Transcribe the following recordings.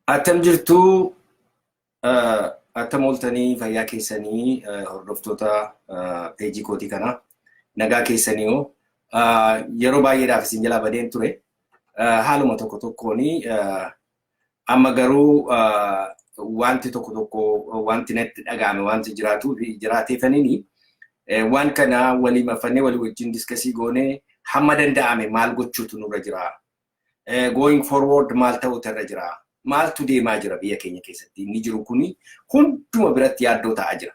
Attam jirtuu attam ooltanii fayyaa keessanii hordoftoota peejii kootii kana nagaa keessanii yeroo baay'eedhaaf isin jalaa badeen ture. Haaluma tokko tokkooni amma garuu wanti tokko wanti natti dhaga'ame wanti jiraateefaniini waan kana walii mafannee walii wajjin diskasii goonee hamma danda'ame maal gochuutu nurra jira. Going forward maal ta'utu irra jira. Maaltu deemaa jira biyya keenya keessatti inni jiru kuni hunduma biratti yaaddoo ta'aa jira.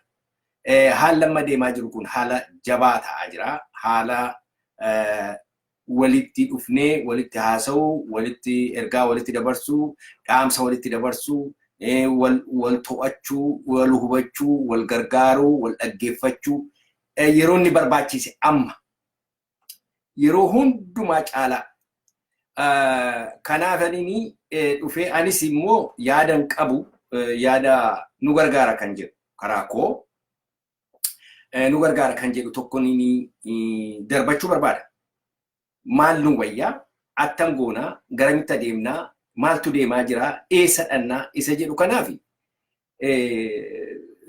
Haala amma deemaa jiru kun haala jabaa ta'aa jira. Haala walitti dhufnee walitti haasa'uu, walitti ergaa walitti dabarsuu, dhaamsa walitti dabarsuu, wal to'achuu, wal hubachuu, wal gargaaruu, wal dhaggeeffachuu yeroo inni barbaachise amma yeroo hundumaa caalaa. Kanaafanii dhufee anis immoo yaadan qabu yaada nu gargaara kan jedhu karaa koo nu gargaara kan jedhu tokko ni darbachuu barbaada. Maal nu wayyaa attam goonaa garamitti adeemnaa maaltu deemaa jira eessa dhannaa isa jedhu kanaaf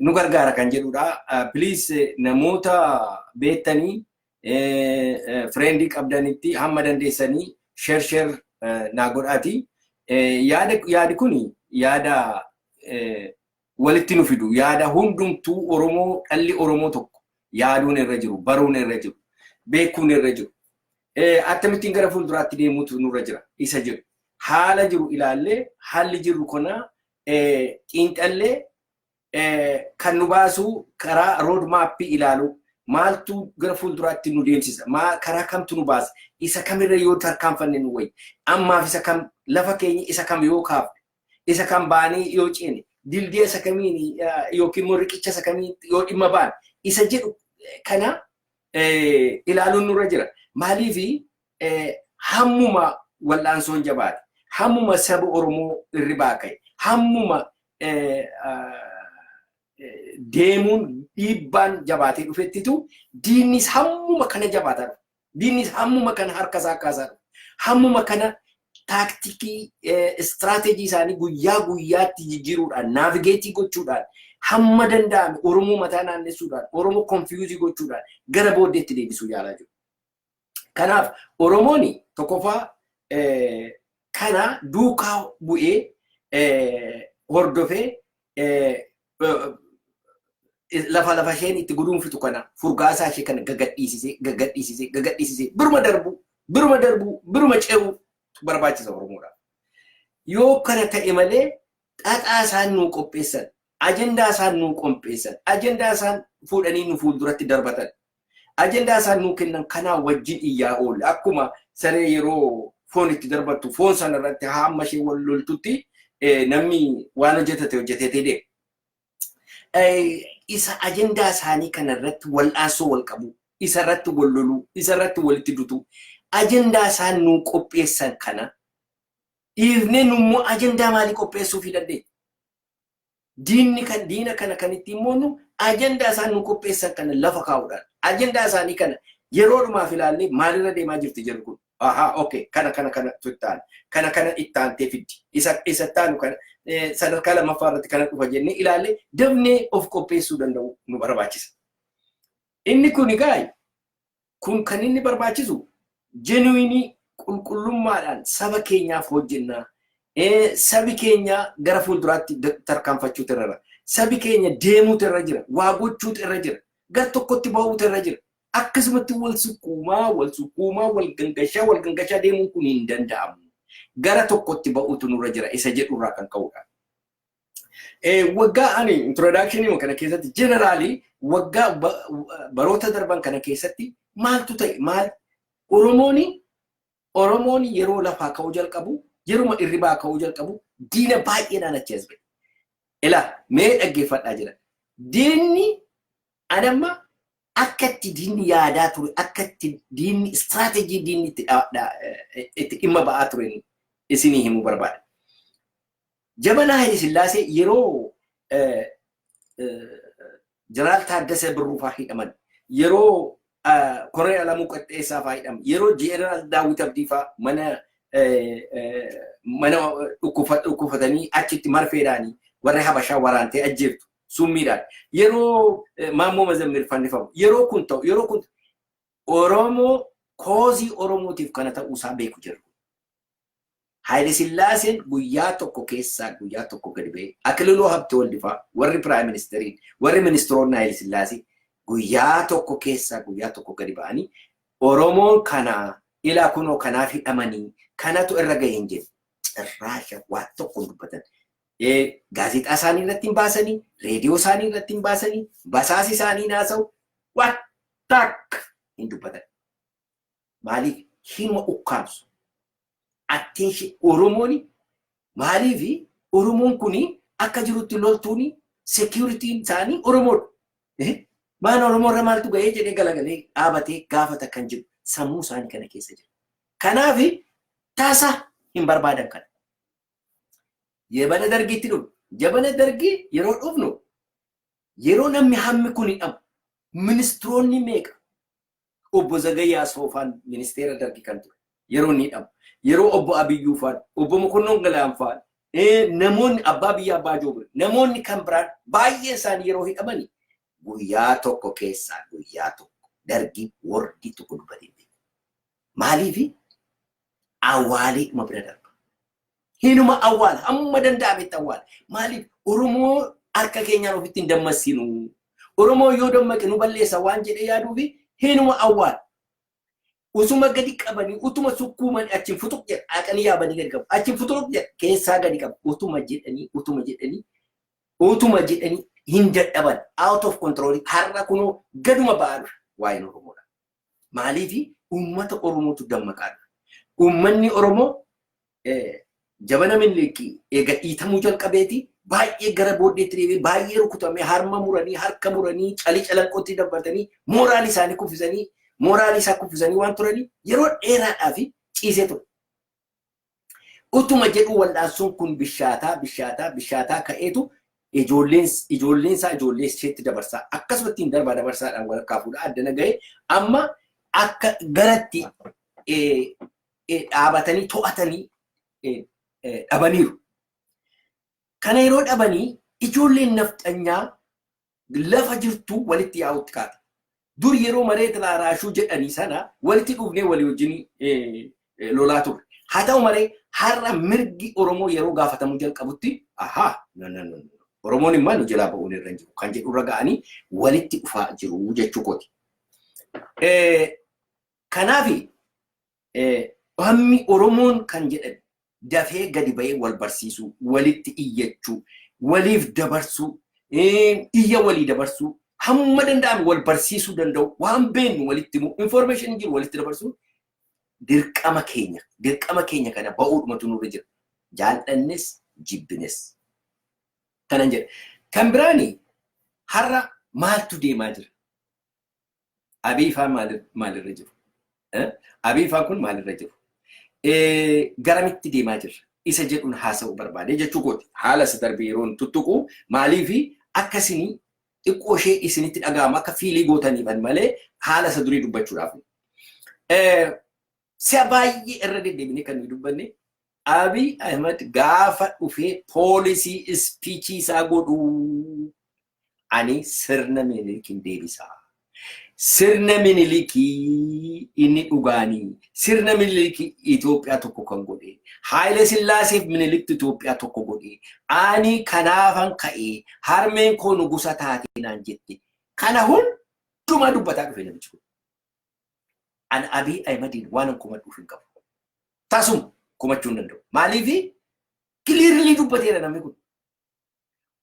nu gargaara kan jedhudha. Please namoota beektanii friendii qabdanitti hamma dandeessanii share naa godhaati. Yaadi kuni yaada walitti nu fidu yaada hundumtuu Oromoo dhalli Oromoo tokko yaaduun irra jiru baruun irra jiru beekuun irra jiru akkamittiin gara fuulduraatti deemuutu nurra jira isa jiru haala jiru ilaallee haalli jiru kana xiinxallee kan nu baasu karaa road map ilaalu maaltu gara fuulduraatti nu deemsisa karaa kamtu nu baasa isa kamirra yoo tarkaanfanne nu wayi ammaaf isa kam lafa keenya isa kam yoo kaafne isa kam baanii yoo ceene dildee isa kamiin yookiin immoo riqicha isa kamiin yoo dhimma baan isa jedhu kana ilaaluun nurra jira. Maaliifi hammuma wal'aansoon jabaate hammuma saba Oromoo irribaa ka'e hammuma deemuun dhiibbaan jabaatee dhufettitu diinnis hammuma kana jabaataa diinnis hammuma kana harkasaa kaasaa hammuma kana taaktikii istiraatejii isaanii guyyaa guyyaatti jijjiiruudhaan naavigeetii gochuudhaan hamma danda'ame Oromoo mataa naannessuudhaan Oromoo konfiyuuzii gochuudhaan gara booddeetti deebisuu yaalaa jiru. Kanaaf Oromoon tokkoffaa kana duukaa bu'ee hordofee lafa isheen itti guduunfitu kana furgaasaa ishee kana gagadhiisisee biruma ce'uu barbaachisa Oromoodhaaf. Yoo kana ta'e malee xaxaa isaan nuu qopheessan, ajendaa isaan nuu qopheessan, ajendaa isaan fuudhanii nu fuulduratti darbatan, ajendaa isaan nuu kennan kanaa wajjin iyyaa oolle akkuma saree yeroo foon itti darbattu foon sana irratti hamma ishee wal loltutti namni waan hojjetee deema. Isa ajendaa isaanii kanarratti wal'aansoo wal qabu, isa irratti wal loluu, isa irratti walitti dutu, ajendaa isaan nuu qopheessan kana dhiifnee nummoo ajendaa maalii qopheessuu fi dandeenya? Diina kana kan itti immoo nu ajendaa isaan nuu qopheessan kana lafa kaa'uudhaan ajendaa isaanii kana yeroo dhumaaf ilaallee maalirra deemaa jirti jedhu kun okay kana tuttaan kana ittaantee fiddi isa taanu kana sadarkaa lammaffaa irratti kana dhufa jennee ilaallee dabnee of qopheessuu danda'u nu barbaachisa. Inni kun egaa kun kan inni barbaachisu genuinii qulqullummaadhaan saba keenyaaf hojjennaa. Sabi keenya gara fuulduraatti tarkaanfachuutu irra jira. Sabi keenya deemuutu irra jira. Waa gochuutu irra jira. Gar tokkotti ba'uutu irra jira. Akkasumatti wal sukkuumaa wal gangashaa deemuun kun hin danda'amu. Gara tokkotti ba'uutu nurra jira isa jedhurraa kan ka'udha. Waggaa ani introduction kana keessatti generally waggaa baroota darban kana keessatti maaltu ta'e maal Oromoon yeroo lafaa ka'uu jalqabu yeruma irribaa ka'uu jalqabu diina baay'eedhaan achi as ba'e. Ilaa mee dhaggeeffadhaa jira. Diinni anamma akkatti diinni yaadaa ture akkatti diinni istiraatejii diinni itti dhimma ba'aa ture isinii himuu barbaada. Jabanaa Haayile Sillaasee yeroo Jeneraal Taaddasee Birruufaa hidhaman yeroo Koloneel Alamuu Qixxeessaa faa hidhaman yeroo Jeneraal Daawit Abdiifaa mana dhukkufatanii achitti marfeedhaanii warri Habashaa waraantee ajjeeftu summiidhaan yeroo Maammoo Mazammil fannifamu yeroo kun ta'u Oromoo koozii Oromootiif kana ta'uusaa beeku jiru. Haile Sillaaseen guyyaa tokko keessaa guyyaa tokko gadi ba'ee Akililuu Habtewaldifaa warri Piraayim Ministeriin warri ministeeronni Haile Sillaasee guyyaa tokko keessaa guyyaa tokko gadi ba'anii Oromoon kana ilaa kunoo kanaaf hidhamanii kanatu irra gahee hin jedhu. Cirraasha waan tokko dubbatan. Gaazexaa isaanii irratti hin baasanii, reediyoo isaanii irratti hin baasanii, basaasi isaanii naasa'u waan takka hin dubbatan. Maaliif hima ukkaamsu? Attention Oromoon maaliif Oromoon kuni akka jirutti loltuuni security isaanii Oromoodha. Maan Oromoo irra maaltu gahee jedhee galagalee dhaabatee gaafata kan jiru sammuu isaanii kana keessa jira. Kanaaf taasa hin barbaadan kana. Jabana dargiitti dhufu. Jabana dargii yeroo dhufnu yeroo namni hammi kun hidhamu ministeeronni meeqa obbo Zagayyaa Soofaan ministeera dargii kan ture yeroo inni hidhamu. Yeroo obbo Abiyyuu faan obbo Mokonnon Galaan faan namoonni abbaa biyyaa abbaa joobire namoonni kan biraan baay'ee isaanii yeroo hidhamanii guyyaa tokko keessaa guyyaa tokko dargii wordii tokko dubbatee beeku. Maaliif awwaalee dhuma bira darba. Hinuma awwaala amma danda'ametti awwaala. Maaliif Oromoo harka keenyaan ofitti hin dammaqsinu. Oromoo yoo dammaqe nu balleessa waan jedhee yaaduufi hinuma awwaala. Usuma gadi qabanii utuma sukkuumanii achiin futuq jedha haqanii yaabanii gadi qabu. Achiin futuq jedha keessaa gadi qabu. Utuma jedhanii hin dadhaban out of control har'a kunoo gaduma ba'aa waa'een Oromoodha. Maaliif uummata Oromootu dammaqaa dha. Uummanni Oromoo jabana Minilikii eega dhiitamuu jalqabeeti baay'ee gara booddeetti deebi'ee baay'ee rukutamee harma muranii harka muranii calii calanqootti dabartanii mooraalii isaanii kuffisanii mooraalii isaa kuffisanii waan turanii yeroo dheeraadhaaf ciisee ture. Utuma jedhu wal'aansuun kun bishaataa ka'eetu ijoolleen isaa ijoollee isheetti dabarsaa akkasumatti hin dabarsaadhaan walakkaa fuudha addana ga'ee amma akka garatti dhaabatanii to'atanii dhabaniiru. Kana yeroo dhabanii ijoolleen nafxanyaa lafa jirtu walitti yaa'utti kaata. Dur yeroo mareet laaraashuu jedhanii sana walitti dhufnee walii wajjin lolaa turre. Haa ta'u malee har'a mirgi Oromoo yeroo gaafatamuu jalqabutti Oromoon immoo nu jalaa ba'uun irra jiru kan jedhu irra ga'anii walitti dhufaa jiru jechuu kooti. Kanaaf hammi Oromoon kan jedhan dafee gadi ba'ee wal barsiisuu, walitti iyyachuu, waliif dabarsuu, iyya walii dabarsuu, hamma danda'ame wal barsiisuu danda'u, waan beeknu walitti himu, information jiru walitti dabarsuu, dirqama keenya kana ba'uudhumatu nurra jira. Jaallannes jibbines. Kanan jedha. Kan biraani har'a maaltu deemaa jira? Abiy Faan maalirra jiru? Abiy Faan kun maalirra jiru? Garamitti deemaa jirra? Isa jedhuun haasa'uu barbaade jechuu kooti. Haala isa darbe yeroon tuttuqu maaliifi akkasinii xiqqoo ishee isinitti dhaga'ama akka fiilii gootaniifan malee haala isa durii dubbachuudhaaf. Si'a baay'ee irra deddeebinee kan nuyi dubbanne Abiy Ahmed gaafa dhufee poolisii ispiichii isaa godhu ani sirna Minilikiin deebisaa. Sirna Minilikii inni dhugaanii sirna Minilikii Itoophiyaa tokko kan godhe Haile Sillaaseef Miniliktu Itoophiyaa tokko godhe ani kanaafan ka'ee harmeen koo nugusa taatee naan jette kana hundumaa dubbataa dhufe namichi kun. An Abiy Ahmediin waan kuma dhufu hin qabu. Tasuma kumachuu hin danda'u. Maaliifi kiliirlii dubbateera namni kun.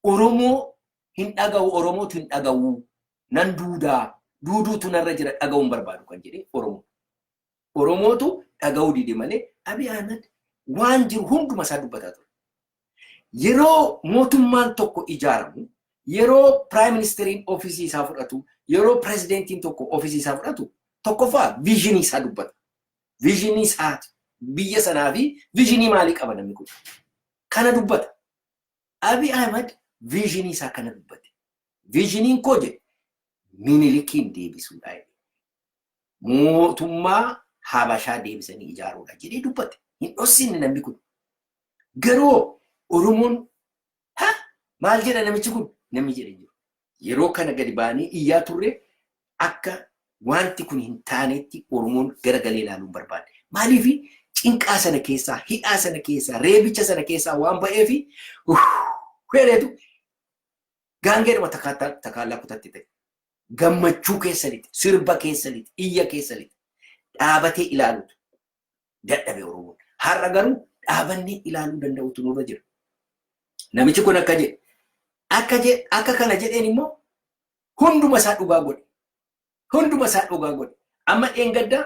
Oromoo hin dhaga'u Oromootu hin dhaga'u nan duudaa. Duuduutu narra jira dhaga'uun barbaadu kan jedhe Oromoo. Oromootu dhaga'uu dide malee Abiy Ahmed waan jiru hunduma isaa dubbataa ture. Yeroo mootummaan tokko ijaaramu, yeroo Prime Ministeriin ofiisii isaa fudhatu, yeroo Prezidentiin tokko ofiisii isaa fudhatu, tokkoffaa viizinii isaa dubbata. Viizinii isaati. Biyya sanaa fi viizinii maalii qaba namni kun? Kana dubbata. Abiy Ahmed viizinii isaa kana dubbate. Viiziniin koo jedhe Minilikiin deebisuudha. Mootummaa Habashaa deebisanii ijaaruudha jedhee dubbate. Hin dhoksinne namni kun. Garuu Oromoon maal jedha namichi kun namni jedhe jiru. Yeroo kana gadi ba'anii iyyaa turre akka wanti kun hin taanetti Oromoon garagalee ilaaluun barbaade. Maaliif cinqaa sana keessaa, hidhaa sana keessaa, reebicha sana keessaa waan ba'eef heereetu gaangeedhuma takaallaa kutatti ta'e. Gammachuu keessanitti, sirba keessanitti, iyya keessanitti dhaabatee ilaaluutu dadhabe Oromoon. Har'a garuu dhaabannee ilaaluu danda'utu nurra jira. Namichi kun akka jedhe. Akka kana jedheen immoo hunduma isaa dhugaa godhe. Hunduma isaa dhugaa godhe. Amma dheengaddaa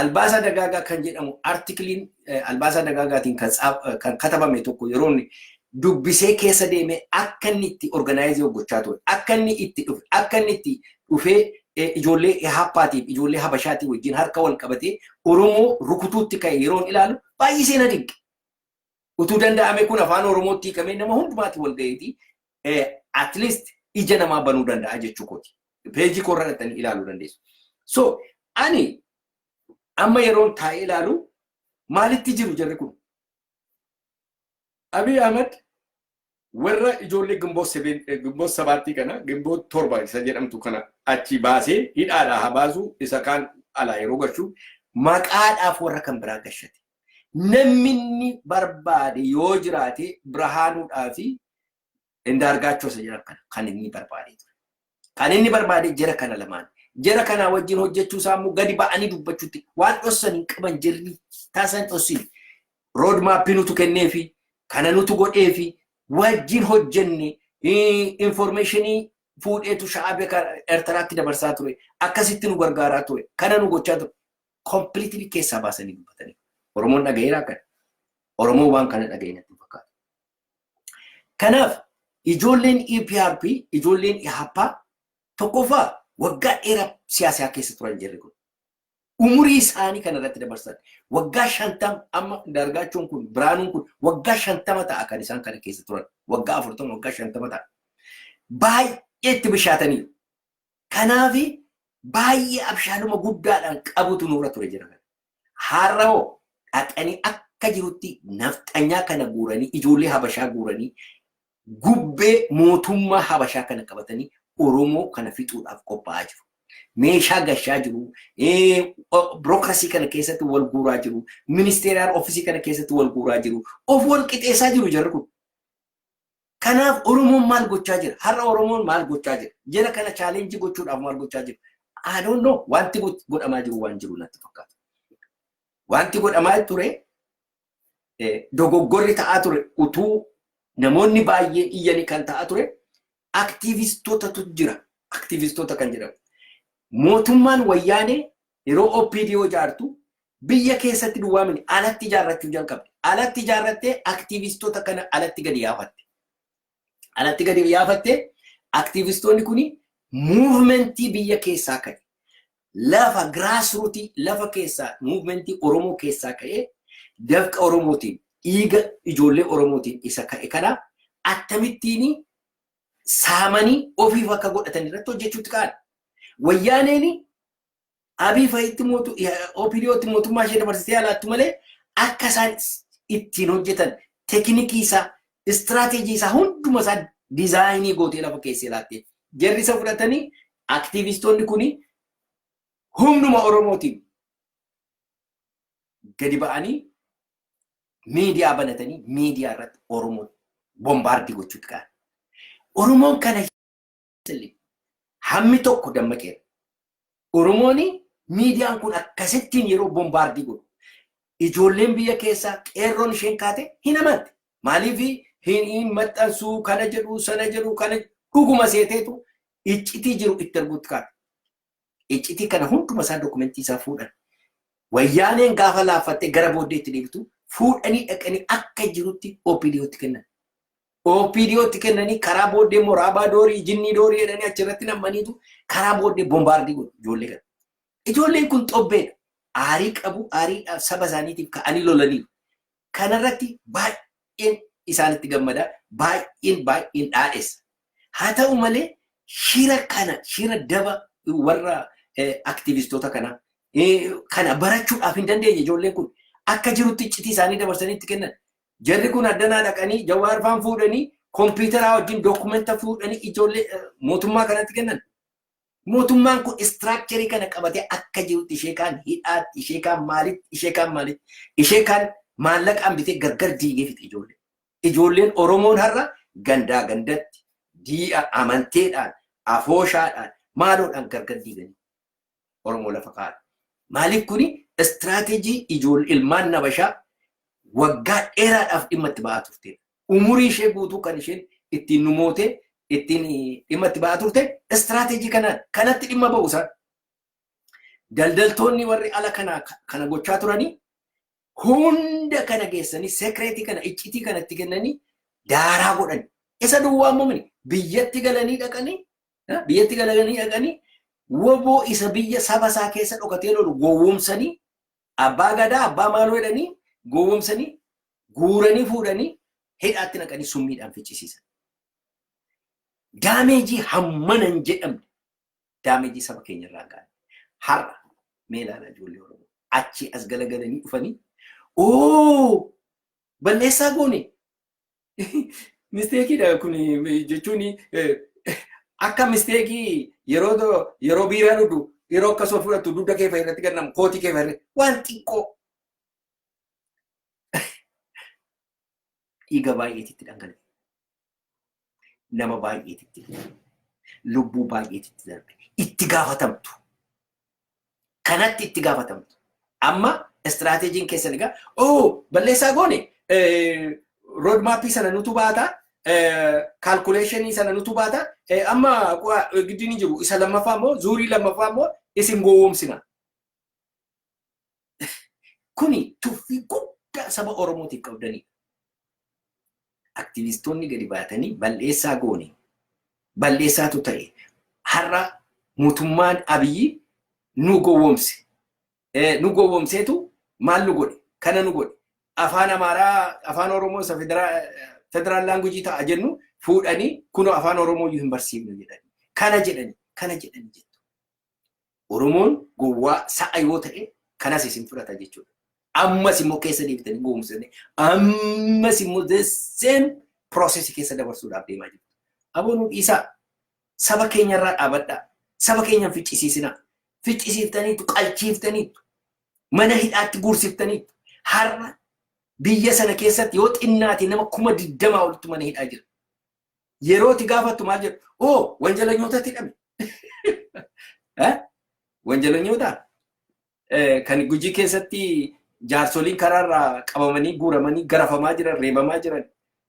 Albaasaa Dagaagaa kan jedhamu artikiliin Albaasaa Dagaagaatiin kan katabame tokko yeroo inni dubbisee keessa deemee akka inni itti organaayizii gochaa ture. Akka inni itti dhufee ijoollee happaatiif ijoollee habashaatii wajjin harka wal qabatee Oromoo rukutuutti ka'e yeroo ilaalu baay'ee seena dinqe. Utuu danda'ame kun afaan Oromootti hiikamee nama hundumaatti wal gaheeti at least ija namaa banuu danda'a jechuu kooti. Peejii korra dhattanii ilaaluu dandeessu. So ani amma yeroon taa'ee ilaalu maalitti jiru jarri kun? Abiy Ahmed warra ijoollee Gimboot sabaattii kana Gimboot torba isa jedhamtu kana achi baasee hidhaadhaa haa baasu isa kaan alaa yeroo galchu maqaadhaaf warra kan biraa gashate. Namni barbaade yoo jiraate Birhaanuudhaa fi Indaargaachoo isa jedhan kana kan inni barbaade ture. Kan inni barbaade jara kana lamaan. Jara kana wajjin hojjechuu isaa immoo gadi ba'anii dubbachuutti waan dhossan hin qaban jirri taasan dhossin. Road map nutu kenneefi kana nutu godheefi wajjin hojjenne informationii fuudheetu Sha'abiyaa Eertiraatti dabarsaa ture. Akkasitti nu gargaaraa ture. Kana nu gochaa ture. Completely keessaa baasanii dubbatanii. Oromoon dhagayeeraa kana. Oromoo waan kana dhagayee natti fakkaata. Kanaaf ijoolleen EPRP, ijoolleen IHAPA tokkoffaa waggaa dheeraa siyaasaa keessa turan jirri kun. Umurii isaanii kana irratti dabarsan. Waggaa 50 amma Indaargaachoon kun Birhaanuun kun waggaa 50 ta'a kan isaan kana keessa turan. Waggaa 40 waggaa 50 ta'a. Baay'ee itti bishaatanii. Kanaaf baay'ee abshaaluma guddaadhaan qabutu nurra ture jira. Har'oo dhaqanii akka jirutti nafxanyaa kana guuranii ijoollee Habashaa guuranii gubbee mootummaa Habashaa kana qabatanii Oromoo kana fixuudhaaf qophaa'aa jiru. Meeshaa gashaa jiru, birookirasii kana keessatti wal guuraa jiru, ministeeriyal ofiisii kana keessatti wal guuraa jiru, of wal qixeessaa jiru jarri kun. Kanaaf Oromoon maal gochaa jira? Har'a Oromoon maal gochaa jira? Jara kana chaalenjii gochuudhaaf maal gochaa jira? I don't know. Wanti godhamaa jiru waan jiru natti fakkaata. Wanti godhamaa ture dogoggorri ta'aa ture utuu namoonni baay'een iyyanii kan ta'aa ture aktiivistootatu jira. Aktiivistoota kan jedhamu. Mootummaan wayyaanee yeroo OPDO ijaartu biyya keessatti duwwaa miti alatti ijaarrachuu jalqabde. Alatti ijaarrattee aktiivistoota kana alatti gadi yaafatte. Alatti gadi yaafattee aktiivistoonni kuni muuvimentii biyya keessaa ka'e. Lafa grassrootii lafa keessaa muuvimentii Oromoo keessaa ka'e dafqa Oromootiin dhiiga ijoollee Oromootiin isa ka'e kana akkamittiin saamanii ofiif akka godhatan irratti hojjechuutti ka'an. Wayyaaneen Abiy fa'itti OPDOtti mootummaa ishee dabarsitee alaattu malee akka isaan ittiin hojjetan teeknikii isaa istiraatiijii isaa hunduma isaa diizaayinii gootee lafa keessee laattee jarri isa fudhatanii aktiivistoonni kuni humnuma Oromootiin gadi ba'anii miidiyaa banatanii miidiyaa irratti Oromoo bombaardii gochuutti ka'an. Oromoon kana hammi tokko dammaqeera. Oromoon miidiyaan kun akkasittiin yeroo bombaardii godhu ijoolleen biyya keessaa qeerroon isheen kaate hin amante. Maaliif hin maxxansuu kana jedhu sana jedhu kana dhuguma seeteetu iccitii jiru itti arguutti kaate. Iccitii kana hunduma isaa dokumentii isaa fuudhan. Wayyaaneen gaafa laaffattee gara booddeetti deebitu fuudhanii dhaqanii akka jirutti OPDOtti kennan. OPDOtti kennanii karaa booddee moraabaa doorii jinnii doorii jedhanii achirratti nammaniitu karaa booddee bombaardii godhu ijoollee kana. Ijoolleen kun xobbeedha. Aarii qabu aariidhaaf saba isaaniitiif ka'anii lolaniiru. Kanarratti baay'een isaanitti gammada baay'een dhaadheessa. Haa ta'u malee shira kana shira daba warra aktiivistoota kana barachuudhaaf hin dandeenye ijoolleen kun akka jirutti iccitii isaanii dabarsanii itti kennan. Jarri kun addanaa dhaqanii Jawaar faan fuudhanii kompiitaraa wajjin dookumenta fuudhanii ijoollee mootummaa kanatti kennan. Mootummaan kun istiraakcharii kana qabatee akka jirutti ishee kaan hidhaatti, ishee kaan maalitti, ishee kaan maallaqaan bitee gargar diigee fixe ijoollee. Ijoolleen Oromoon har'a gandaa gandatti amanteedhaan, afooshaadhaan, maaloodhaan gargar diiganii Oromoo lafa kaa'an. Maaliif kuni istiraatejii ilmaan nabashaa waggaa dheeraadhaaf dhimma itti ba'aa turte. Umurii ishee guutuu kan isheen ittiin numootee ittiin dhimma itti ba'aa turte istiraatejii kanatti dhimma ba'u isaan. Daldaltoonni warri ala kana gochaa turanii hunda kana geessanii sekireetii kana iccitii kanatti kennanii daaraa godhani. Isa duwwaa muumini biyyatti galanii dhaqanii woboo isa biyya saba isaa keessa dhokatee lolu gowwoomsanii abbaa gadaa abbaa maaloo jedhanii gowwoomsanii guuranii fuudhanii hidhaatti naqanii summiidhaan ficcisiisan. Daameejii hammana hin jedhamne daameejii saba keenya irraa gahan. Har'a mee ilaalaa ijoollee Oromoo achi as galagalanii dhufanii balleessaa goone misteekiidha kun jechuun akka misteekii yeroo biiraa dhudhu yeroo akkasuma fudhattu dugda kee irratti gannamu kootii kee irratti waan xiqqoo dhiiga baay'eetitti dhangala'e. Nama baay'eetitti lubbuu baay'eetitti darbe itti gaafatamtu. Kanatti itti gaafatamtu. Amma istiraatejjiin keessan egaa balleessaa goone roodmaappii sana nutu baata kaalkuleeshinii sana nutu baata amma giddini jiru isa lammaffaa immoo zuurii lammaffaa immoo isin gowwoomsina. Kuni tuffii guddaa saba Oromootiif qabdanidha. Aktivistoonni gadi baatanii balleessaa goone balleessaatu ta'e har'a mootummaan Abiyyi nu gowwoomseetu maal nu godhe kana nu godhe afaan Amaaraa afaan Oromoo isa federaal laangujii ta'a jennu fuudhanii kunoo afaan Oromoo hin barsiifnu jedhani kana jedhani jettu. Oromoon gowwaa sa'a yoo ta'e kanas isin fudhata jechuudha. Ammas immoo keessa deebitanii gowwoomsanii ammas immoo the same process keessa dabarsuudhaaf deemaa jirtu. Aboonuu dhiisaa saba keenyarraa dhaabadhaa. Saba keenyaan ficcisiisinaa. Ficcisiiftaniitu qalchiiftaniitu mana hidhaatti guursiftaniitu har'a biyya sana keessatti yoo xinnaate nama 20,000 olitti mana hidhaa jira. Yerooti gaafattu maal jedhu wanjalanyootatti hidhame. Wanjalanyoota kan Gujii keessatti jaarsoliin karaarraa qabamanii guuramanii garafamaa jiran reebamaa jiran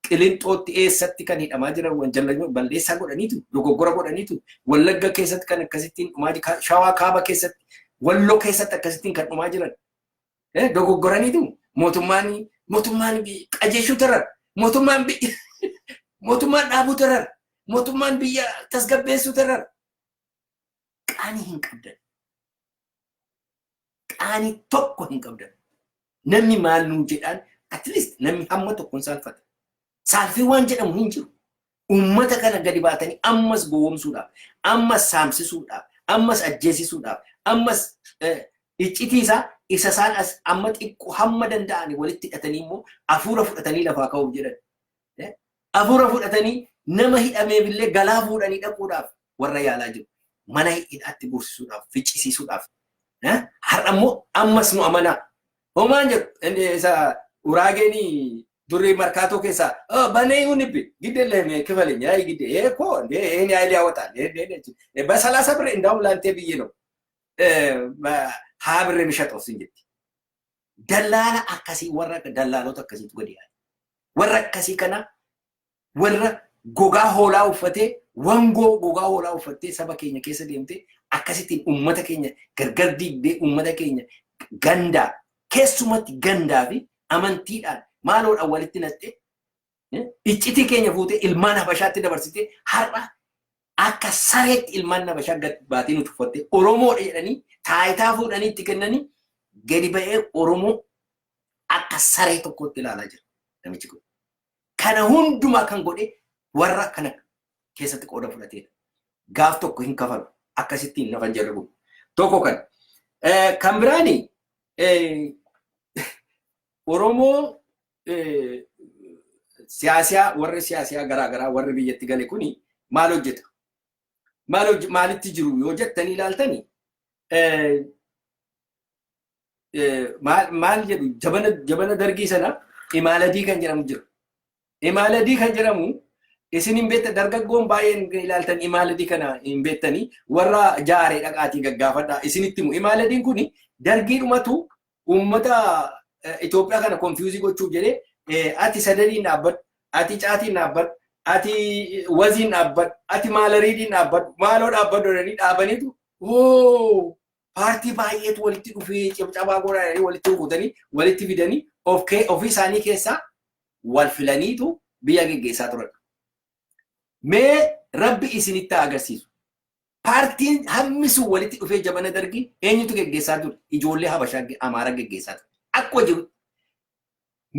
Qilinxootti eessatti kan hidhamaa jiran wanjalanyoo balleessaa godhaniitu dogoggora godhaniitu Wallagga keessatti kan akkasittiin dhumaa jiran Shawaa Kaaba keessatti Walloo keessatti akkasittiin kan dhumaa jiran dogoggoraniitu mootummaan qajeeshuu tarar mootummaan dhaabuu tarar mootummaan biyya tasgabbeessuu tarar qaanii hin qabdan. Qaanii tokko hin qabdan. Namni maal nuu jedhaan at least namni hamma tokkoon saalfata. Saalfii waan jedhamu hin jiru. Uummata kana gadi baatanii ammas gowwoomsuudhaaf, ammas saamsisuudhaaf, ammas ajjeesisuudhaaf, ammas iccitiisaa isa isaan as amma xiqqoo hamma danda'anii walitti hidhatanii immoo hafuura fudhatanii lafaa ka'uuf jedhan. Hafuura fudhatanii nama hidhameefillee galaa fuudhanii dhaquudhaaf warra yaalaa jiru. Mana hidhaatti guursisuudhaaf, ficcisiisuudhaaf. Har'a immoo ammas nu amanaa. Homaan jedhu isa uraageenii durri markaatoo keessaa banee hunibbi giddeellee kifale nyaay gidde ko eeni ayli awata ba 30 ብር እንዳውም ላንተ ብዬ ነው ሀያ ብር የሚሸጠው እንጂ ደላላ አካሲ ወራ ደላሎት አካሲ ወዲያ ወራ አካሲ ከና ወራ ጎጋ ሆላ ውፈቴ ወንጎ ጎጋ ሆላ ውፈቴ ሰበከኛ ከሰ ደምቴ አካሲቲን ኡመተ ከኛ ገርገር ዲቤ ኡመተ ከኛ ገንዳ keessumatti gandaa fi amantiidhaan maaloodhaan walitti natte iccitii keenya fuutee ilmaan habashaatti dabarsite har'a akka sareetti ilmaan habashaa gad baatee nuti uffatte Oromoodha jedhanii taayitaa fuudhanii itti kennanii gadi ba'ee Oromoo akka saree tokkotti ilaalaa jira namichi kun. Kana hundumaa kan godhe warra kana keessatti qooda fudhateedha. Gaaf tokko hin kafalu akkasittiin nafan jarrabu. Tokko kan biraani Oromoo siyaasiyaa warri siyaasiyaa garaa warri biyyatti gale kuni maal hojjeta? Maalitti jiru yoo jettanii ilaaltanii maal jedhu jabana dargii sana imaaladii kan jedhamu jira. Imaaladii kan jedhamu isin hin beektan dargaggoon baay'een ilaaltan imaaladii kana hin beektanii warra jaaree dhaqaatii gaggaafadha isinitti himu. Imaaladiin kuni dargiidhumatu uummata Itoophiyaa kana konfiyuuzii gochuuf jedhee ati sadaniin dhaabbadhu, ati caatiin dhaabbadhu, ati waziin dhaabbadhu, ati maalariidiin dhaabbadhu, maaloo dhaabbadhu jedhanii dhaabaniitu paartii baay'eetu walitti dhufee cabcabaa godhanii walitti rukutanii walitti fidanii ofii isaanii keessaa wal filaniitu biyya geggeessaa turan. Mee rabbi isinitti agarsiisu. Paartiin hammisu walitti dhufee jabana dargii eenyutu geggeessaa ture? Ijoollee Habashaa Amaaraa geggeessaa ture. Akkuma jiru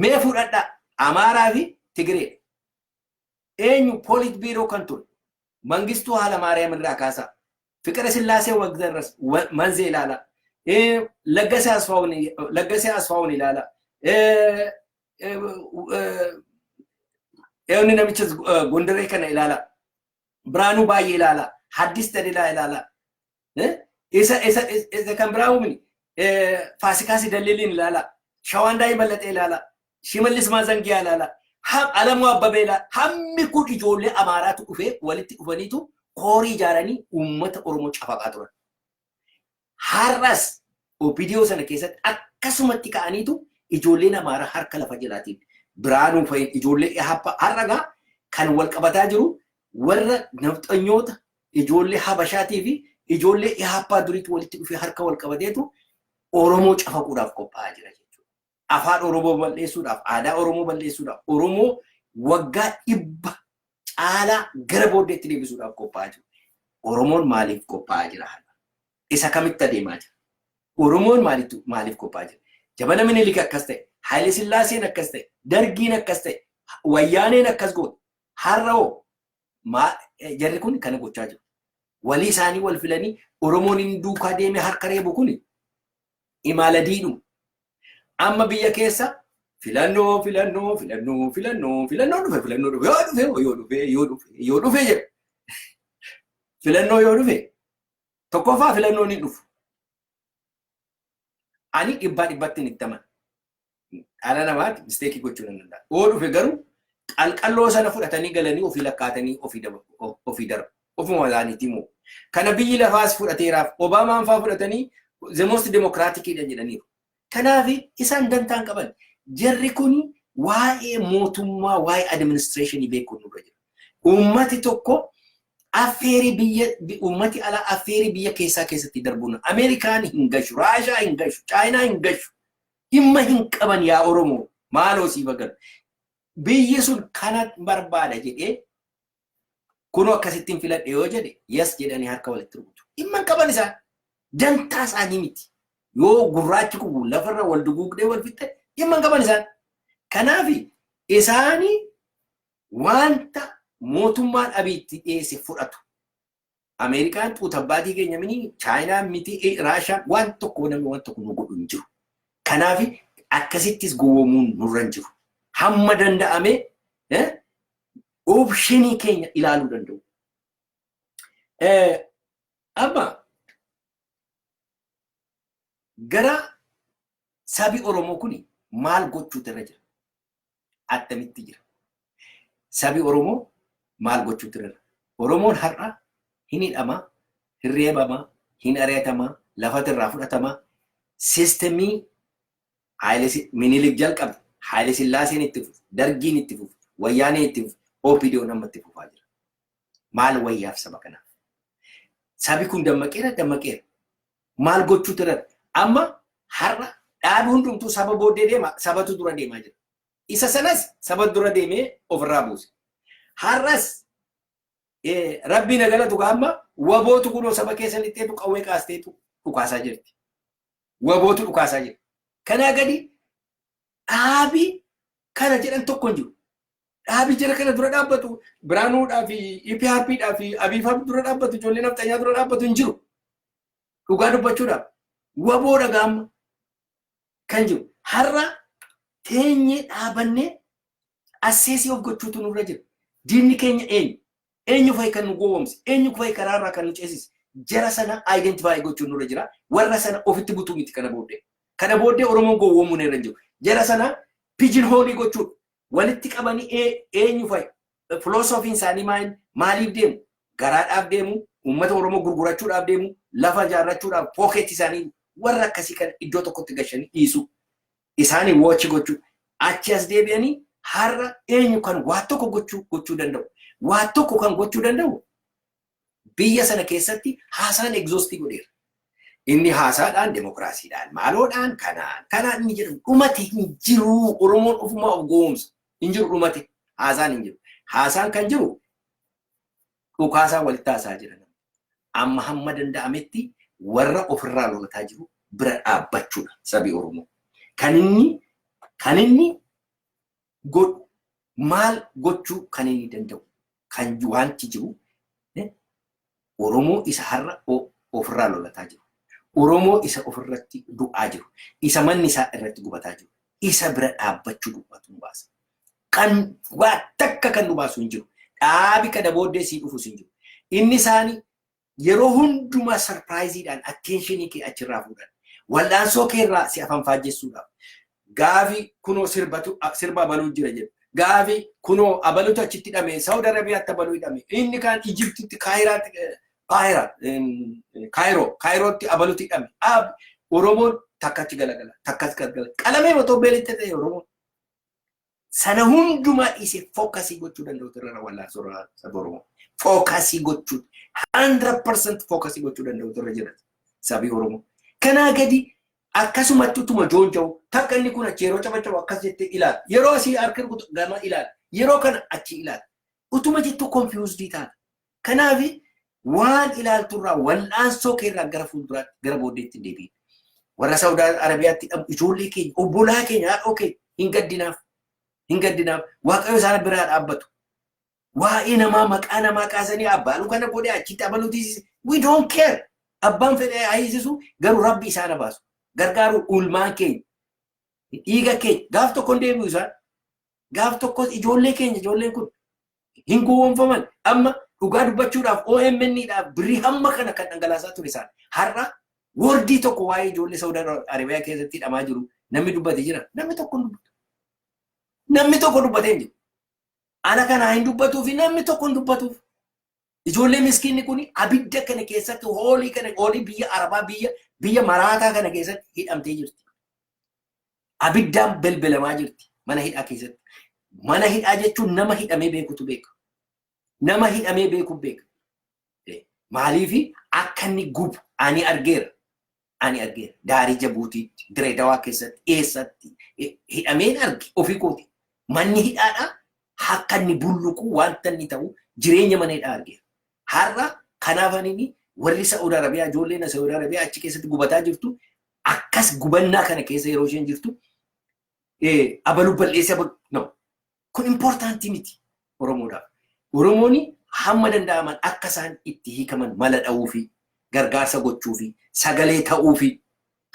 mee fudhadhaa Amaaraa fi Tigiree eenyu poolit biiroo kan ture? Mangistuu Hayilamaariyaam irraa kaasaa Fiqira Sillaasee Wagdarras Manzee ilaala, Laggasee Asfaawun ilaala, eenyu namicha Gondaree kana ilaala, Biraanuu baay'ee ilaala, Haddis Tadilaa ilaala, isa kan biraa uumni Faasikaasi Dalliliin ilaala, Shawaan Daa'ii Bal'atee ilaala, Shimallis Maazangiyaa ilaala, Alamuu Abbabee ilaala. Hammi kun ijoollee Amaaraatu dhufee walitti dhufaniitu koorii ijaaranii uummata Oromoo cafaqaa turan. Har'as OPDO sana keessatti akkasumatti ka'aniitu ijoolleen Amaaraa harka lafa jalaatiin Biraanuu fa'i ijoollee har'agaa kan wal qabataa jiru warra nafxanyoota ijoollee Habashaatii fi ijoollee Ihaappaa duriitti walitti dhufee harka wal qabateetu Oromoo cafaquudhaaf qophaa'aa jira jechuudha. Afaan Oromoo balleessuudhaaf, aadaa Oromoo balleessuudhaaf, Oromoo waggaa 100 caalaa gara booddeetti deebisuudhaaf qophaa'aa jiru. Oromoon maaliif qophaa'aa jira? Isa kamitti adeemaa jira? Oromoon maaliif qophaa'aa jira? Jabana Minilik akkas ta'e, Haayile Sillaaseen akkas ta'e, Dargiin akkas ta'e, Wayyaaneen akkas goote. Har'oo jarri kun kana gochaa jiru. Walii isaanii wal filanii Oromoon hin duukaa deemee harka reebu kun imaaladiidhuma. Amma biyya keessa filannoo dhufe yoo dhufe jedha. Filannoo yoo dhufe tokkoffaa filannoon hin dhufu. Ani dhibbatti hin ittaman. Dhala namaatti misteekii gochuu nan danda'a. Yoo dhufe garuu qalqalloo sana fudhatanii galanii ofii lakkaatanii ofii darbu. Ofuma isaaniitii moo. Kana biyyi lafaas fudhateeraaf Obaamaan fa'aa fudhatanii the most democratic jedhaniiru. Kanaaf isaan dantaan qaban. Jarri kun waa'ee mootummaa, waa'ee administreeshinii beekuun nurra jira. Uummati tokko uummati alaa affeerii biyya keessatti darbuun Ameerikaan hin gashu, Raashaa hin gashu, Chaayinaa hin gashu. Dhimma hin qaban yaa Oromoo maaloo sii bagan. Biyyi sun kana barbaada jedhee kunoo akkasittiin filadhe yoo jedhe yes jedhanii harka walitti rukutu. Dhimma hin qaban isaan dantaa isaanii miti. Yoo gurraachi kun lafarra wal duguugdee wal fixxe dhimma hin qaban isaan. Kanaaf isaanii wanta mootummaan abiitti dhiyeesse fudhatu. Ameerikaan xuutabbaatii keenya mini, Chaayinaan miti, Raashaan waan tokko namni waan tokko nu godhu hin jiru. Kanaaf akkasittis gowwoomuun nurra hin jiru. Hamma danda'ame oopshinii keenya ilaaluu danda'u. Amma gara sabi Oromoo kuni maal gochuutu irra jira? Attamitti jira? Sabi Oromoo maal gochuutu irra jira? Oromoon har'a hin hidhamaa, hin reebamaa, hin ari'atamaa, lafati irraa fudhatamaa. Siistemii Minilik jalqabe, Haayile Sillaaseen itti fufu, Dargiin itti fufu, Wayyaaneen itti fufu, OPDO'n amma itti fufaa jira. Maal wayyaaf saba kanaaf? Sabi kun dammaqeera. Maal gochuutu irra jira? Amma har'a dhaabi hundumtuu saba booddee deema, sabatu dura deemaa jira. Isa sanas saba dura deemee ofirraa buuse. Har'as Rabbiin galatu amma wabootu kunoo saba keessa lixxeetu qawwee kaasteetu dhukaasaa jirti. Wabootu dhukaasaa jira. Kanaa gadi dhaabi kana jedhan tokko hin jiru. Dhaabi jira kana dura dhaabbatu Biraanuudhaa fi EPRPdhaa fi Abiifaaf dura dhaabbatu ijoollee nafxanyaa dura dhaabbatu hin jiru. Dhugaa dubbachuudhaaf waboo dhagaama kan jiru. Har'a teenyee dhaabannee asseesii of gochuutu nurra jira. Diinni keenya eenyu? Eenyu fa'i kan nu gowwoomse? Eenyu fa'i karaarraa kan nu ceesise? Jara sana identify gochuun nurra jira. Warra sana ofitti butuu miti kana booddee. Kana booddee Oromoon gowwoomuu irra jiru. Jara sana pigeon hole gochuudha. Walitti qabanii eenyu fa'i? Philosophiin isaanii maaliif deemu? Garaadhaaf deemu, uummata Oromoo gurgurachuudhaaf deemu, lafa ijaarrachuudhaaf pookeetti isaanii warra akkasii kan iddoo tokkotti gashanii dhiisu. Isaanii watch gochuu. Achi as deebi'anii har'a eenyu kan waa tokko gochuu danda'u? Waa tokko kan gochuu danda'u biyya sana keessatti haasaan exhaustii godheera. Inni haasaadhaan demokraasiidhaan maaloodhaan kanaan inni jedhamu dhumate hin jiru. Oromoon ofumaa of gowwoomsa hin jiru dhumate. Haasaan hin jiru. Haasaan kan jiru dhukaasaa walitti haasaa jiran. Amma hamma danda'ametti warra ofirraa lolataa jiru bira dhaabbachuudha sabi Oromoo. Kan inni godhu maal gochuu kan inni danda'u kan wanti jiru Oromoo isa har'a ofirraa lolataa jiru. Oromoo isa ofirratti du'aa jiru. Isa manni isaa irratti gubataa jiru. Isa bira dhaabbachuu dubbatu nu baasa. Kan waa takka kan nu baasu hin jiru. Dhaabi kana booddee sii dhufu hin jiru. Inni isaanii yeroo hundumaa sarpiraayiziidhaan attentionii kee achirraa fuudhan. Waldaansoo kee irraa si afaan faajjessuudhaaf. Gaafi kunoo sirba abaluu jira jedhu. Gaafi kunoo abaluutu achitti hidhame. Saawud Arabiyaatti abaluu hidhame. Inni kaan Ijiptitti Kaayirootti abaluutti hidhame. Oromoon takkatti galagala. Takkatti galagala. Qalamee otoo beelitti ta'e Oromoon. Sana hundumaa dhiisee fookasii gochuu danda'u irra wallaansoo saba Oromoo. Fookasii gochuu 100% fookasii gochuu danda'u irra jira sabi Oromoo. Kanaa gadi akkasumatti utuma joonja'u takka inni kun achi yeroo cabacabu akkas jettee ilaala. Yeroo asii harka rukutu gama ilaala. Yeroo kana achi ilaala. Utuma jettu confused taata. Kanaaf waan ilaalturraa wallaansoo keerraa gara fuulduraatti gara booddeetti deebiin. Warra Saawud Arabiyaatti ijoollee keenya obbolaa keenya haadhoo keenya hin gaddinaaf. Hin gaddinaaf. Waaqayyo isaan biraa dhaabbatu. Waa'ee namaa maqaa namaa kaasanii abbaan kana godhee achitti abaluutis we don't care. Abbaan fedhee haayisisu garuu rabbi isaan baasu. Gargaaru ulmaan keenya. Dhiiga keenya gaaf tokko hin deebi'u isaan. Gaaf tokkos ijoollee keenya ijoolleen kun hin gowwoomfaman. Amma dhugaa dubbachuudhaaf OMN'dhaaf birrii hamma kana kan dhangalaasaa ture isaan. Har'a wordii tokko waa'ee ijoollee Saawud Arabiyaa keessatti hidhamaa jiru namni dubbate jira. Namni tokko hin dubbatu. Namni tokko dubbatee hin jiru. Ana kana hin dubbatuu fi namni tokko hin dubbatuuf. Ijoollee miskiinni kun abidda kana keessatti hoolii biyya Arabaa biyya maraataa kana keessatti hidhamtee jirti. Abiddaan belbelamaa jirti mana hidhaa keessatti. Mana hidhaa jechuun nama hidhamee beekutu beeka. Nama hidhamee beeku beeka. Maaliif akka inni gubu ani argeera. Daarii Jabuutiitti, Direedawaa keessatti, eessatti hidhameen arge ofii kooti. Manni hidhaadhaa akka inni bulluqu wanta inni ta'u jireenya mana hidhaa argeera. Har'a kanaafanii warri Saawud Arabiyaa ijoolleen Saawud Arabiyaa achi keessatti gubataa jirtu akkas gubannaa kana keessa yeroo isheen jirtu abaluu balleessa no. Kun importantii miti Oromoodhaaf. Oromooni hamma danda'aman akka isaan itti hiikaman mala dha'uu fi gargaarsa gochuu fi sagalee ta'uu fi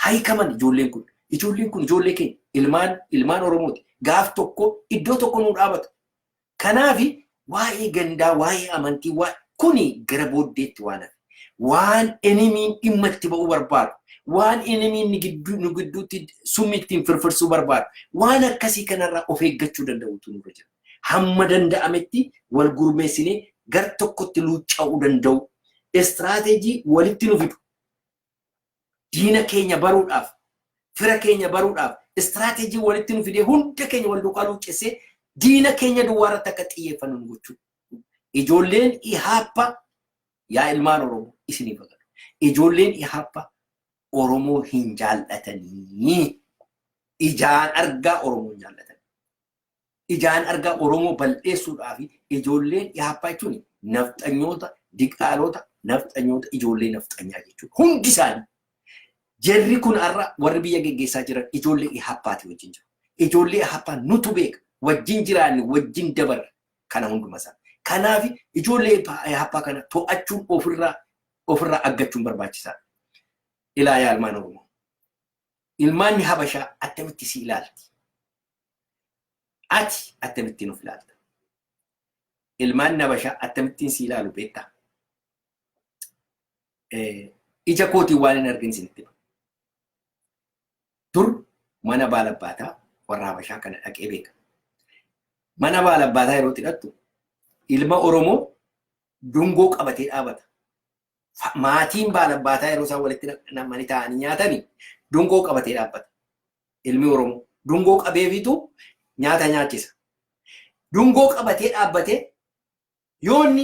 hiikaman ijoolleen kun. Ijoolleen kun ijoollee keenya ilmaan Oromooti. Gaaf tokko iddoo tokko nu dhaabatu. Kanaaf waa'ee gandaa waa'ee amantii kuni gara booddeetti waan enemiin dhimma itti ba'uu barbaadu. Waan enemiin nu gidduutti summi ittiin firfirsuu barbaadu. Waan akkasii kanarraa of eeggachuu danda'utu nurra jira. Hamma danda'ametti wal gurmeessinee gar tokkotti luucca'uu danda'u. Istiraateejii walitti nu fidu. Diina keenya baruudhaaf, fira keenya baruudhaaf, istiraateejii walitti nu fidee hunda keenya wal duukaa luuccessee diina keenya duwwaarratti akka xiyyeeffannu nu gochuu. Ijoolleen Ihaappa yaa ilmaan Oromoo isinii fakkaatu. Ijoolleen Ihaappa Oromoo hin jaallatanii. Ijaan argaa Oromoo hin jaallatanii. Ijaan argaa Oromoo bal'eessuudhaaf ijoolleen Ihaappa jechuun nafxanyoota, diqaalota, nafxanyoota, ijoollee nafxanyaa jechuudha. Hundi isaanii. Jarri kun har'a warri biyya geggeessaa jiran ijoollee Ihaappaati wajjin jiru. Ijoollee Ihaappaa nutu beeka. Wajjin jiraanni wajjin dabarra kana hunduma isaa. Kanaaf ijoollee Ihaappaa kana to'achuun ofirraa aggachuun barbaachisaadha. Ilaa yaa ilmaan Oromoo. Ilmaanni Habashaa attamitti si ilaalti. ati akkamittiin of ilaalta? Ilmaan nabashaa akkamittiin si ilaalu beektaa? Ija kootii waan hin argin isinitti hima. Dur mana baalabbaataa warra Habashaa kana dhaqee beeka. Mana baalabbaataa yeroo hidhattu ilma Oromoo dungoo qabatee dhaabata. Maatiin baalabbaataa yeroo isaan walitti namanii taa'anii nyaatanii dungoo qabatee dhaabbata. Ilmi Oromoo dungoo qabeefitu nyaata nyaachisa. Dungoo qabatee dhaabbatee yoon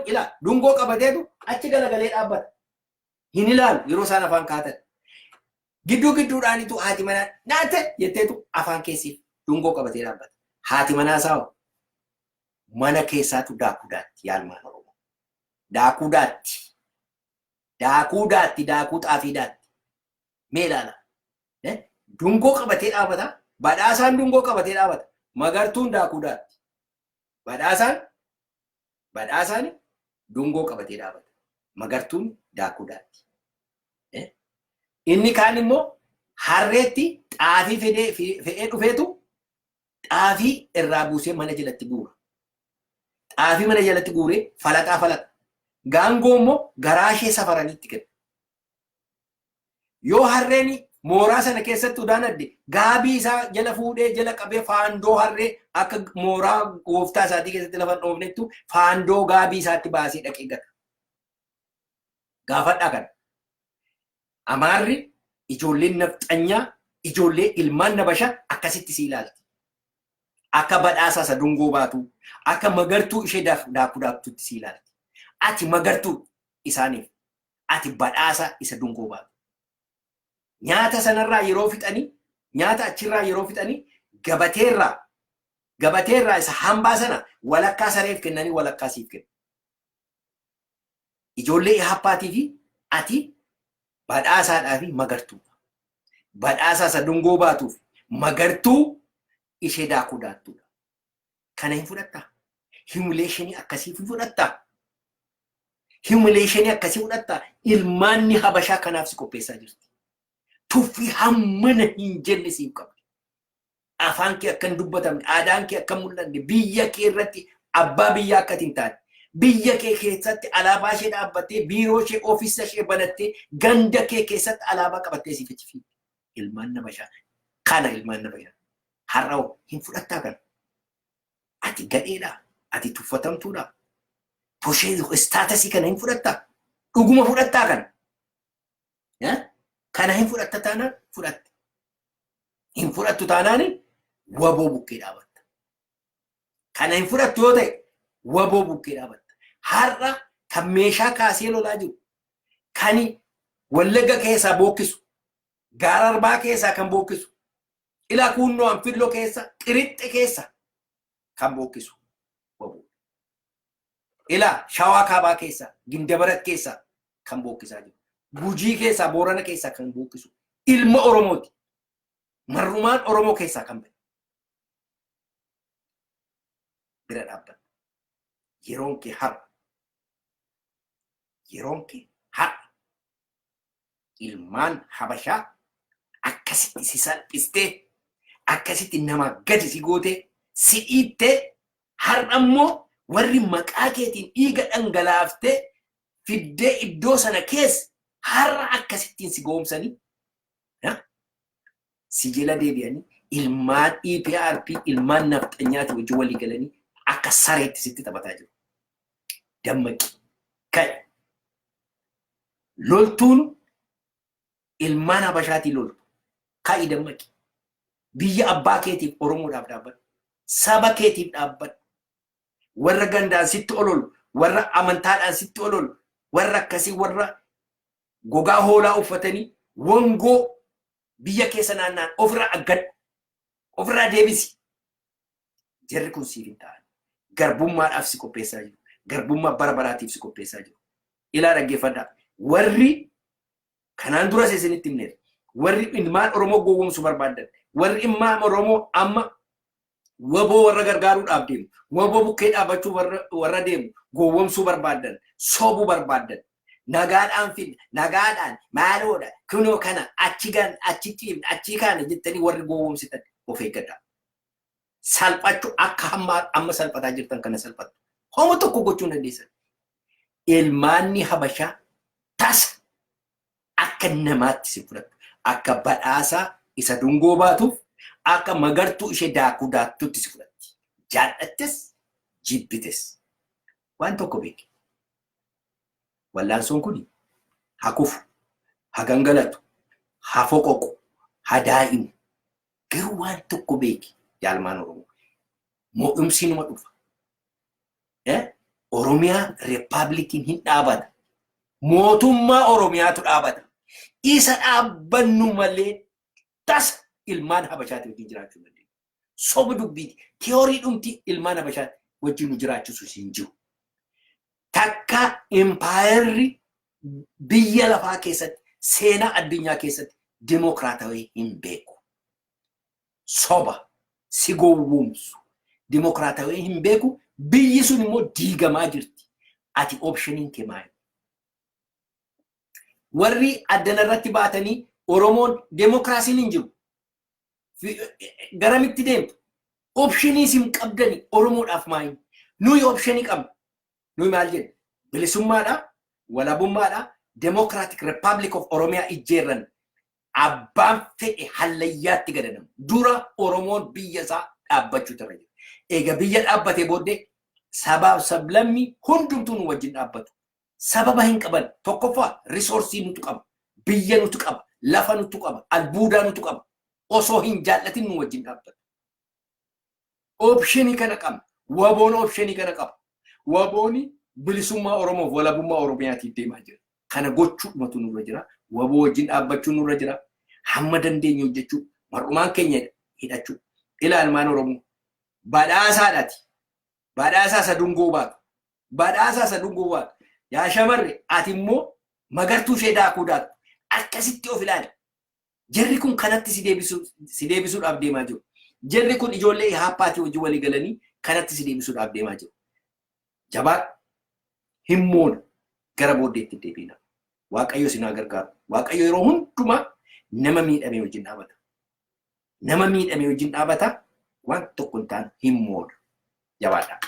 ilaa dungoo qabateetu achi galagalee dhaabbata. Hin ilaalu yeroo isaan afaan kaatan. Gidduudhaanitu haati manaa nyaata jetteetu afaan keessiif dungoo qabatee dhaabbata. Haati manaa isaa mana keessaatu daakuu daatti yaalmaan Oromoo. Daakuu daatti. Daakuu daatti, daakuu xaafii daatti. Mee ilaala. Dungoo qabatee dhaabata. Badhaasaan dungoo qabatee dhaabata. Magartuun daakuu daatti. Badhaasaan dungoo qabatee dhaabata. Magartuun daakuu daatti. Inni kaan immoo harreetti xaafii fe'ee dhufeetu xaafii irraa buusee mana jalatti guura. Xaafii mana jalatti guuree falaxa. Gaangoo immoo garaa ishee safaraniitti kenna. Yoo harreen mooraa sana keessatti udaan adde gaabii isaa jala fuudhee jala qabee faandoo harree akka mooraa gooftaa isaatii keessatti lafa dhoofnettu faandoo gaabii isaatti baasee dhaqee gata. Gaafadhaa kana. Amaarri ijoolleen nafxanyaa ijoollee ilmaan nabashaa akkasitti si ilaalti. Akka badhaasa isa dungoo baatu akka magartuu ishee daakuu daaktuutti si ilaalti. Ati magartuu isaaniif ati badhaasa isa dungoo baatu. Nyaata sanarraa yeroo fixanii nyaata achirraa yeroo fixanii gabateerraa isa hambaa sana walakkaa sareef kennanii walakkaa siif kennu. Ijoollee haphaatii fi ati badhaasaadhaa fi magartuu. Badhaasa isa dungoo baatuuf magartuu ishee daakuu daattuudha. Kana hin fudhattaa? Humiliationii akkasii hin fudhattaa? Humiliationii akkasii fudhattaa? Ilmaanni Habashaa kanaaf si qopheessaa jirti. Tuffii hammana hin jenne siif qabdi. Afaan kee akka hin dubbatamne, aadaan kee akka hin mul'anne, biyya kee irratti abbaa biyyaa akka hin taane. Biyya kee keessatti alaabaa ishee dhaabbattee, biiroo ishee, ofiisa ishee banattee, ganda kee keessatti alaabaa qabattee siif achi fiigdi. Ilmaan Habashaa kana ilmaan Habashaa har'a hin fudhattaa kana. Ati gadheedhaa, ati tuffatamtuudha. Poshee istaatasii kana hin fudhattaa. Dhuguma fudhattaa kana. Kana hin fudhatta taanaan fudhatte. Hin fudhattu taanaan waboo bukkee dhaabatta. Kana hin fudhattu yoo ta'e waboo bukkee dhaabatta. Har'a kan meeshaa kaasee lolaa jiru, kan Wallagga keessaa bookkisu, Gaara Arbaa keessaa kan bookkisu, ilaa Kuunnoo Anfilloo keessa, Qirixxe keessa kan bookkisu waboo. Ilaa Shawaa Kaabaa keessaa, Gindabarat keessaa kan bookkisaa jiru. Gujii keessaa, Boorana keessaa kan bookkisu. Ilma Oromooti. Marrumaan Oromoo keessaa kan ba'e. Bira dhaabbata. Yeroon kee har'a. Yeroon kee har'a. Ilmaan Habashaa akkasitti si salphistee, akkasitti nama gadi si gootee, si dhiittee, har'a immoo warri maqaa keetiin dhiiga dhangalaaftee fiddee iddoo sana keessa har'a akkasittiin si goomsanii si jala deebi'anii ilmaan EPRP ilmaan nafxanyaati wajjin walii galanii akka sareetti sitti taphataa jiru. Dammaqi. Ka'e. Loltuun ilmaan Habashaatii loltu. Ka'i dammaqi. Biyya abbaa keetiif Oromoodhaaf dhaabbadhu. Saba keetiif dhaabbadhu. Warra gandaan sitti ololu, warra amantaadhaan sitti ololu, warra akkasii warra gogaa hoolaa uffatanii wangoo biyya keessa naannaan ofirraa aggadhu. Ofirraa deebisi. Jarri kun siif hin ta'an. Garbummaadhaaf si qopheessaa jiru. Garbummaa bara baraatiif si qopheessaa jiru. Ilaa dhaggeeffadhaa. Warri kanaan dura isinitti himneera. Warri ilmaan Oromoo gowwoomsuu barbaadan. Warri ilmaan Oromoo amma waboo warra gargaaruudhaaf deemu. Waboo bukkee dhaabbachuu warra deemu. Gowwoomsuu barbaadan. Soobuu barbaadan. Nagaadhaan fidna. Nagaadhaan maaloodha. Kunoo kana achi gan achi ciimna achi kaana jettanii warri gowwoomsitan of eeggadhaa. salphachuu akka amma salphataa jirtan kana salphatu. Homo tokko gochuu dandeessan. Ilmaanni Habashaa tasa akka namaatti si fudhatu. Akka badhaasaa isa dungoo baatuuf akka magartuu ishee daakuu daattutti si fudhatti. Jaallattes jibbites. Waan tokko beeki. Wallaansoon kuni hakufu, hagangalatu, hafoqoqu, hadaa'imu. Garuu waan tokko beeki jaalmaan Oromoo. Mo'umsi numa dhufa. Oromiyaa Riippaabilikiin hin dhaabata. Mootummaa Oromiyaatu dhaabata. Isa dhaabbannu malee tasa ilmaan Habashaatti wajjin jiraachuu dandeenya. Soba dubbiiti. Tiyoorii dhumti ilmaan Habashaatti wajjin nu jiraachisu hin jiru. Takka impaayerri biyya lafaa keessatti seenaa addunyaa keessatti dimokiraatawee hin beeku. Soba si gowwoomsu dimokiraatawee hin beeku. Biyyi sun immoo diigamaa jirti. Ati opshiniin kee maali? Warri addana irratti baatanii Oromoon demokiraasiin hin jiru. Garamitti deemtu? Opshinii isin qabdani Oromoodhaaf maali? Nuyi opshinii qabna. Nuyi maal jenna? Bilisummaadha, walabummaadha, Democratic Republic of Oromiyaa ijjeerran abbaan fedhe hallayyaatti gadadamu. Dura Oromoon biyya isaa dhaabbachuu irra jira. Eega biyya dhaabbatee booddee sabaaf sablammii hundumtuu nu wajjin dhaabbatu. Sababa hin qaban tokkoffaa risoorsii nutu qaba. Biyya nutu qaba. Lafa nutu qaba. Albuudaa nutu qaba. Osoo hin jaallatin nu wajjin dhaabbatu. Opshinii kana qabna. Waboon opshinii kana qaba. Wabooni bilisummaa Oromoof walabummaa Oromiyaatiif deemaa jira. Kana gochuudhumatu nurra jira. Waboo wajjin dhaabbachuu nurra jira. Hamma dandeenye hojjechuu. Mar'umaan keenya hidhachuu. Ilaalmaan Oromoo. Badhaasaadhaati. Badhaasaa isa dungoo baatu. Badhaasaa isa dungoo baatu. Yaa shamarre ati immoo magartuu ishee daakuu daatu. Akkasitti of ilaali. Jarri kun kanatti si deebisuudhaaf deemaa jiru. Jarri kun ijoollee haappaatii wajjin walii galanii kanatti si deebisuudhaaf deemaa jiru. Jabaa himmoon gara booddeetti deebiina. Waaqayyo sinaa gargaaru. Waaqayyo yeroo hundumaa nama miidhamee wajjin dhaabata. Nama miidhamee wajjin dhaabata. Waan tokko hin taane himmoodha. Jabaadha.